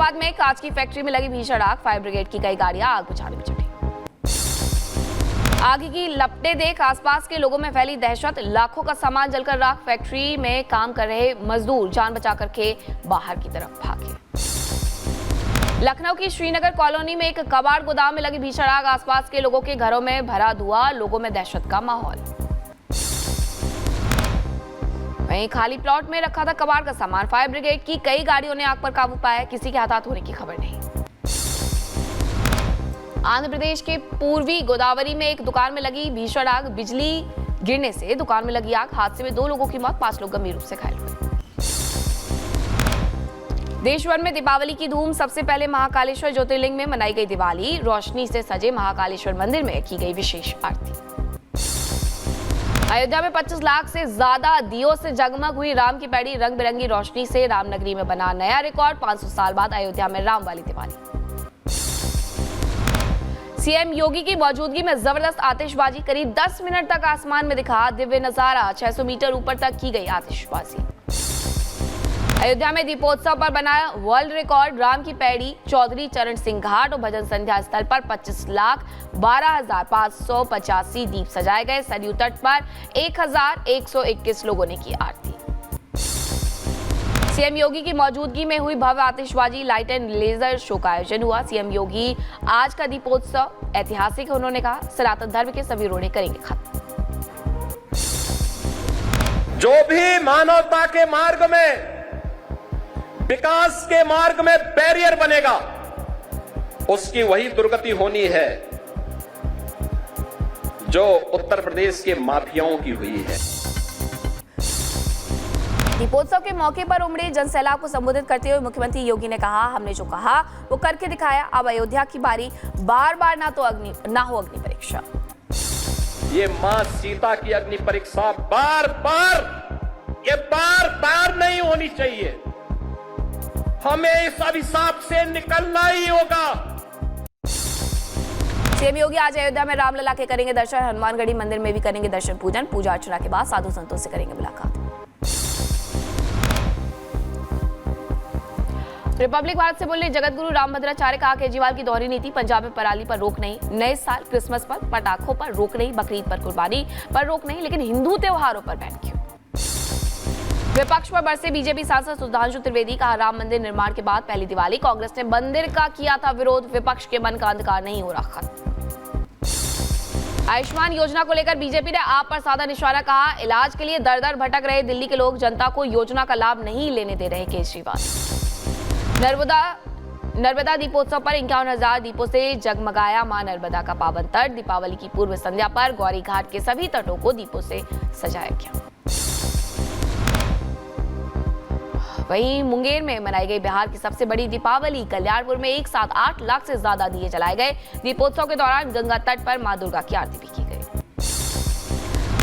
औरंगाबाद में कांच की फैक्ट्री में लगी भीषण आग, फायर ब्रिगेड की कई गाड़ियां आग बुझाने में जुटी। आग की लपटें देख आसपास के लोगों में फैली दहशत, लाखों का सामान जलकर राख। फैक्ट्री में काम कर रहे मजदूर जान बचाकर के बाहर की तरफ भागे। लखनऊ की श्रीनगर कॉलोनी में एक कबाड़ गोदाम में लगी भीषण आग, आसपास के लोगों के घरों में भरा धुआं, लोगों में दहशत का माहौल। वहीं खाली प्लॉट में रखा था कबाड़ का सामान, फायर ब्रिगेड की कई गाड़ियों ने आग पर काबू पाया, किसी के हताहत होने की खबर नहीं। आंध्र प्रदेश के पूर्वी गोदावरी में एक दुकान में लगी भीषण आग, बिजली गिरने से दुकान में लगी आग, हादसे में 2 लोगों की मौत, 5 लोग गंभीर रूप से घायल हुए। देश भर में दीपावली की धूम, सबसे पहले महाकालेश्वर ज्योतिर्लिंग में मनाई गई दिवाली, रोशनी से सजे महाकालेश्वर मंदिर में की गई विशेष आरती। अयोध्या में 25 लाख से ज्यादा दियों से जगमग हुई राम की पैड़ी, रंग बिरंगी रोशनी से रामनगरी में बना नया रिकॉर्ड, 500 साल बाद अयोध्या में राम वाली दिवाली। सीएम योगी की मौजूदगी में जबरदस्त आतिशबाजी, करीब 10 मिनट तक आसमान में दिखा दिव्य नजारा, 600 मीटर ऊपर तक की गई आतिशबाजी। अयोध्या में दीपोत्सव पर बनाया वर्ल्ड रिकॉर्ड, राम की पैड़ी, चौधरी चरण सिंह घाट और भजन संध्या स्थल पर 25,12,585 दीप सजाए गए। सरयू तट पर 1,121 लोगों ने की आरती। सीएम योगी की मौजूदगी में हुई भव्य आतिशबाजी, लाइट एंड लेजर शो का आयोजन हुआ। सीएम योगी आज का दीपोत्सव ऐतिहासिक है, उन्होंने कहा। सनातन धर्म के सभी रोड़े करेंगे खत्म। जो भी मानवता के मार्ग में, विकास के मार्ग में बैरियर बनेगा, उसकी वही दुर्गति होनी है जो उत्तर प्रदेश के माफियाओं की हुई है। दीपोत्सव के मौके पर उमड़े जनसैलाब को संबोधित करते हुए मुख्यमंत्री योगी ने कहा, हमने जो कहा वो करके दिखाया, अब अयोध्या की बारी, बार बार ना हो अग्नि परीक्षा। ये मां सीता की अग्नि परीक्षा बार बार नहीं होनी चाहिए। हमें इस अभिशाप से निकलना ही होगा। सीएम योगी आज अयोध्या में रामलला के करेंगे दर्शन, हनुमानगढ़ी मंदिर में भी करेंगे दर्शन पूजन, पूजा अर्चना के बाद साधु संतों से करेंगे मुलाकात। रिपब्लिक भारत से बोले जगतगुरु रामभद्राचार्य, कहा केजरीवाल की दोहरी नीति, पंजाब में पराली पर रोक नहीं, नए साल क्रिसमस पर पटाखों पर रोक नहीं, बकरीद पर कुर्बानी पर रोक नहीं, लेकिन हिंदू त्योहारों पर बैन क्यों। विपक्ष पर बरसे बीजेपी सांसद सुधांशु त्रिवेदी, कहा राम मंदिर निर्माण के बाद पहली दिवाली, कांग्रेस ने मंदिर का किया था विरोध, विपक्ष के मन का अंधकार नहीं हो रहा खत्म। आयुष्मान योजना को लेकर बीजेपी ने आप पर साधा निशाना, कहा इलाज के लिए दर दर भटक रहे दिल्ली के लोग जनता को योजना का लाभ नहीं लेने दे रहे केजरीवाल। नर्मदा दीपोत्सव पर 51,000 दीपों से जगमगाया मां नर्मदा का पावन तट, दीपावली की पूर्व संध्या पर गौरी घाट के सभी तटों को दीपों से सजाया गया। वहीं मुंगेर में मनाई गई बिहार की सबसे बड़ी दीपावली, कल्याणपुर में एक साथ 8 लाख से ज्यादा दिए जलाए गए। दीपोत्सव के दौरान गंगा तट पर मां दुर्गा की आरती भी की गई।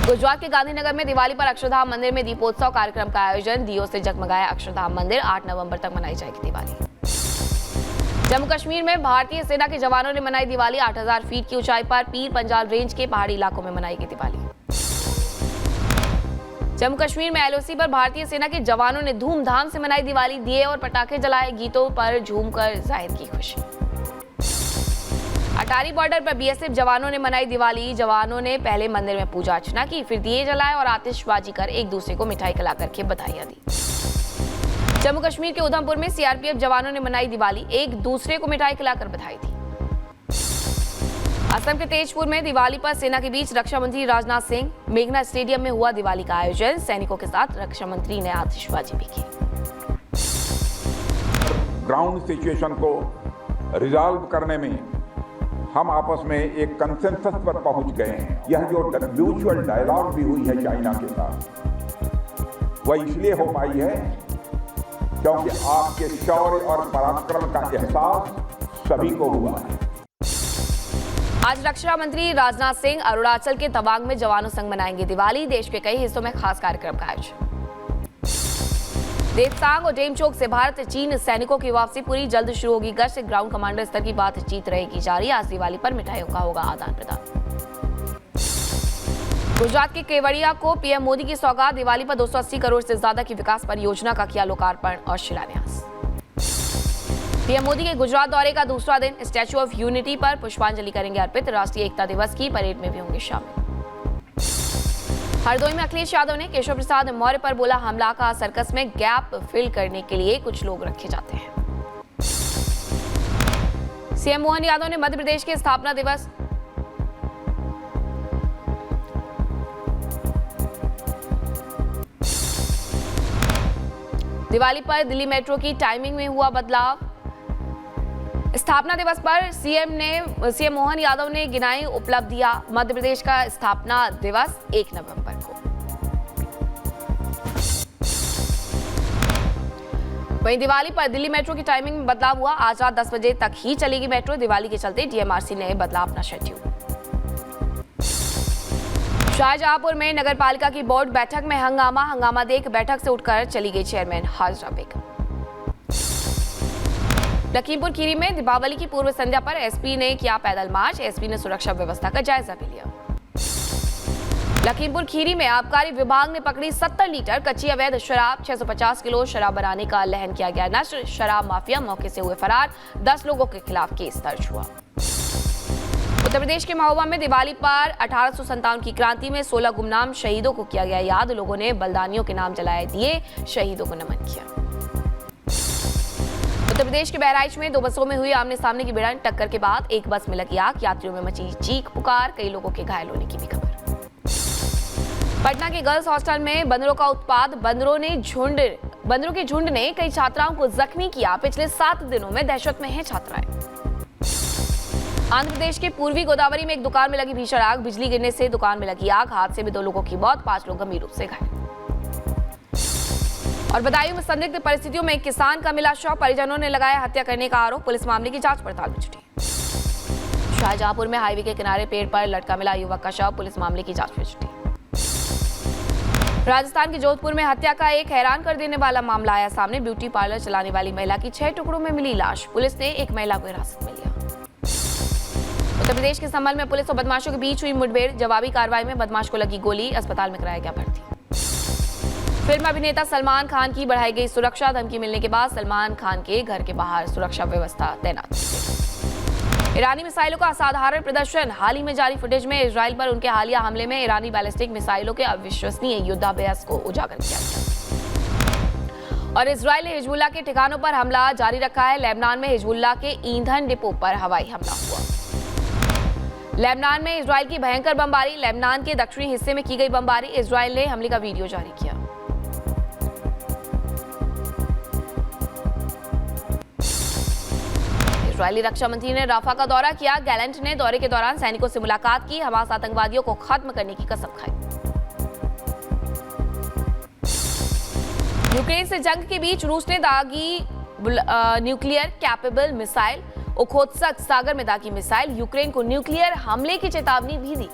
गुजरात के गांधीनगर में दिवाली पर अक्षरधाम मंदिर में दीपोत्सव कार्यक्रम का आयोजन, दियों से जगमगाया अक्षरधाम मंदिर, 8 नवंबर तक मनाई जाएगी दिवाली। जम्मू कश्मीर में भारतीय सेना के जवानों ने मनाई दिवाली, 8,000 फीट की ऊंचाई पर पीर पंजाल रेंज के पहाड़ी इलाकों में मनाई गई दिवाली। जम्मू कश्मीर में एलओसी पर भारतीय सेना के जवानों ने धूमधाम से मनाई दिवाली, दिए और पटाखे जलाए, गीतों पर झूमकर जाहिर की खुशी। अटारी बॉर्डर पर बीएसएफ जवानों ने मनाई दिवाली, जवानों ने पहले मंदिर में पूजा अर्चना की, फिर दिए जलाए और आतिशबाजी कर एक दूसरे को मिठाई खिला करके बधाइयां दी। जम्मू कश्मीर के उधमपुर में सीआरपीएफ जवानों ने मनाई दिवाली, एक दूसरे को मिठाई खिलाकर बधाई दी। असम के तेजपुर में दिवाली पर सेना के बीच रक्षा मंत्री राजनाथ सिंह, मेघना स्टेडियम में हुआ दिवाली का आयोजन, सैनिकों के साथ रक्षा मंत्री ने आतिशबाजी भी की। ग्राउंड सिचुएशन को रिजॉल्व करने में हम आपस में एक कंसेंसस पर पहुंच गए हैं। यह जो म्यूचुअल डायलॉग भी हुई है चाइना के साथ, वह इसलिए हो पाई है क्योंकि आपके शौर्य और पराक्रम का एहसास सभी को हुआ है। आज रक्षा मंत्री राजनाथ सिंह अरुणाचल के तवांग में जवानों संग मनाएंगे दिवाली, देश के कई हिस्सों में खास कार्यक्रम का आयोजन। देवसांग और डेमचोक से भारत चीन सैनिकों की वापसी पूरी, जल्द शुरू होगी गश्त, ग्राउंड कमांडर स्तर की बातचीत रहेगी जारी। आज दिवाली पर मिठाइयों का होगा आदान प्रदान। गुजरात के केवड़िया को पीएम मोदी की सौगात, दिवाली पर 280 करोड़ से ज्यादा की विकास परियोजना का किया लोकार्पण और शिलान्यास। पीएम मोदी के गुजरात दौरे का दूसरा दिन, स्टैच्यू ऑफ यूनिटी पर पुष्पांजलि करेंगे अर्पित। राष्ट्रीय एकता दिवस की परेड में भी होंगे शामिल। हरदोई में अखिलेश यादव ने केशव प्रसाद मौर्य पर बोला हमला, का सर्कस में गैप फिल करने के लिए कुछ लोग रखे जाते हैं। सीएम मोहन यादव ने मध्य प्रदेश के स्थापना दिवस दिवाली पर दिल्ली मेट्रो की टाइमिंग में हुआ बदलाव। स्थापना दिवस पर सीएम मोहन यादव ने गिनाई उपलब्धियां। मध्य प्रदेश का स्थापना दिवस 1 नवंबर को। वहीं दिवाली पर दिल्ली मेट्रो की टाइमिंग में बदलाव हुआ। आज रात 10 बजे तक ही चलेगी मेट्रो। दिवाली के चलते डीएमआरसी ने बदला अपना शेड्यूल। शाहजहांपुर में नगर पालिका की बोर्ड बैठक में हंगामा देख बैठक से उठकर चली गई चेयरमैन हाजरा बेगम। लखीमपुर खीरी में दीपावली की पूर्व संध्या पर एसपी ने किया पैदल मार्च। एसपी ने सुरक्षा व्यवस्था का जायजा भी लिया। लखीमपुर खीरी में आबकारी विभाग ने पकड़ी 70 लीटर कच्ची अवैध शराब। 650 किलो शराब बनाने का लहन किया गया नष्ट। शराब माफिया मौके से हुए फरार। 10 लोगों के खिलाफ केस दर्ज हुआ। उत्तर प्रदेश के महोबा में दिवाली पर 1857 की क्रांति में 16 गुमनाम शहीदों को किया गया याद। लोगों ने बलिदानियों के नाम जलाए दिए, शहीदों को नमन किया। उत्तर प्रदेश के बहराइच में 2 बसों में हुई आमने सामने की भिड़ंत। टक्कर के बाद एक बस में लगी आग। यात्रियों में मची चीख पुकार। कई लोगों के घायल होने की भी खबर। पटना के गर्ल्स हॉस्टल में बंदरों का उत्पात। बंदरों के झुंड ने कई छात्राओं को जख्मी किया। पिछले 7 दिनों में दहशत में हैं छात्राएं। आंध्र प्रदेश के पूर्वी गोदावरी में एक दुकान में लगी भीषण आग। बिजली गिरने से दुकान में लगी आग। हादसे में 2 लोगों की मौत, 5 लोग गंभीर रूप से घायल। और बदायूं में संदिग्ध परिस्थितियों में एक किसान का मिला शव। परिजनों ने लगाया हत्या करने का आरोप। पुलिस मामले की जांच पड़ताल में जुटी। शाहजहांपुर में हाईवे के किनारे पेड़ पर लटका मिला युवक का शव। पुलिस मामले की जांच में जुटी। राजस्थान के जोधपुर में हत्या का एक हैरान कर देने वाला मामला आया सामने। ब्यूटी पार्लर चलाने वाली महिला की 6 टुकड़ों में मिली लाश। पुलिस ने एक महिला को हिरासत में लिया। उत्तर प्रदेश के संभल में पुलिस और बदमाशों के बीच हुई मुठभेड़। जवाबी कार्रवाई में बदमाश को लगी गोली। अस्पताल में कराया गया भर्ती। फिल्म अभिनेता सलमान खान की बढ़ाई गई सुरक्षा। धमकी मिलने के बाद सलमान खान के घर के बाहर सुरक्षा व्यवस्था तैनात। ईरानी मिसाइलों का असाधारण प्रदर्शन। हाल ही में जारी फुटेज में इजराइल पर उनके हालिया हमले में ईरानी बैलिस्टिक मिसाइलों के अविश्वसनीय युद्धाभ्यास को उजागर किया गया। और इजराइल ने हिजबुल्लाह के ठिकानों पर हमला जारी रखा है। लेबनान में हिजबुल्लाह के ईंधन डिपो पर हवाई हमला हुआ। लेबनान में इजराइल की भयंकर बमबारी। लेबनान के दक्षिणी हिस्से में की गई बमबारी। इजराइल ने हमले का वीडियो जारी किया। इजरायली रक्षा मंत्री ने राफा का दौरा किया। गैलेंट ने दौरे के दौरान सैनिकों से मुलाकात की। हमास आतंकवादियों को खत्म करने की कसम खाई। यूक्रेन से जंग के बीच रूस ने दागी न्यूक्लियर कैपेबल मिसाइल। ओखोत्सक सागर में दागी मिसाइल। यूक्रेन को न्यूक्लियर हमले की चेतावनी भी दी।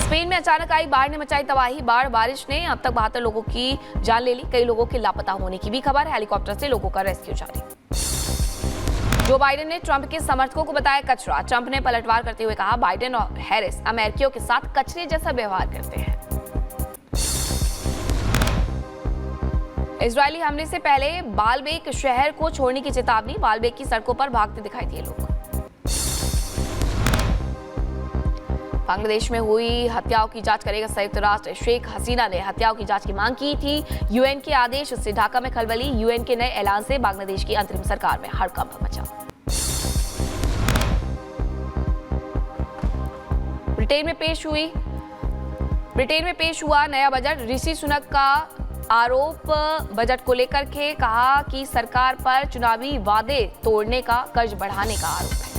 स्पेन में अचानक आई बाढ़ ने मचाई तबाही। बाढ़ बारिश ने अब तक 72 लोगों की जान ले ली। कई लोगों के लापता होने की भी खबर। हेलीकॉप्टर से लोगों का रेस्क्यू जारी। जो बाइडेन ने ट्रंप के समर्थकों को बताया कचरा। ट्रंप ने पलटवार करते हुए कहा बाइडेन और हैरिस अमेरिकियों के साथ कचरे जैसा व्यवहार करते हैं। इजरायली हमले से पहले बालबेक शहर को छोड़ने की चेतावनी। बालबेक की सड़कों पर भागते दिखाई दिए लोग। बांग्लादेश में हुई हत्याओं की जांच करेगा संयुक्त राष्ट्र। शेख हसीना ने हत्याओं की जांच की मांग की थी। यूएन के आदेश से ढाका में खलबली। यूएन के नए ऐलान से बांग्लादेश की अंतरिम सरकार में हड़कंप मचा। ब्रिटेन में पेश हुआ नया बजट। ऋषि सुनक का आरोप बजट को लेकर के कहा कि सरकार पर चुनावी वादे तोड़ने का, कर्ज बढ़ाने का आरोप है।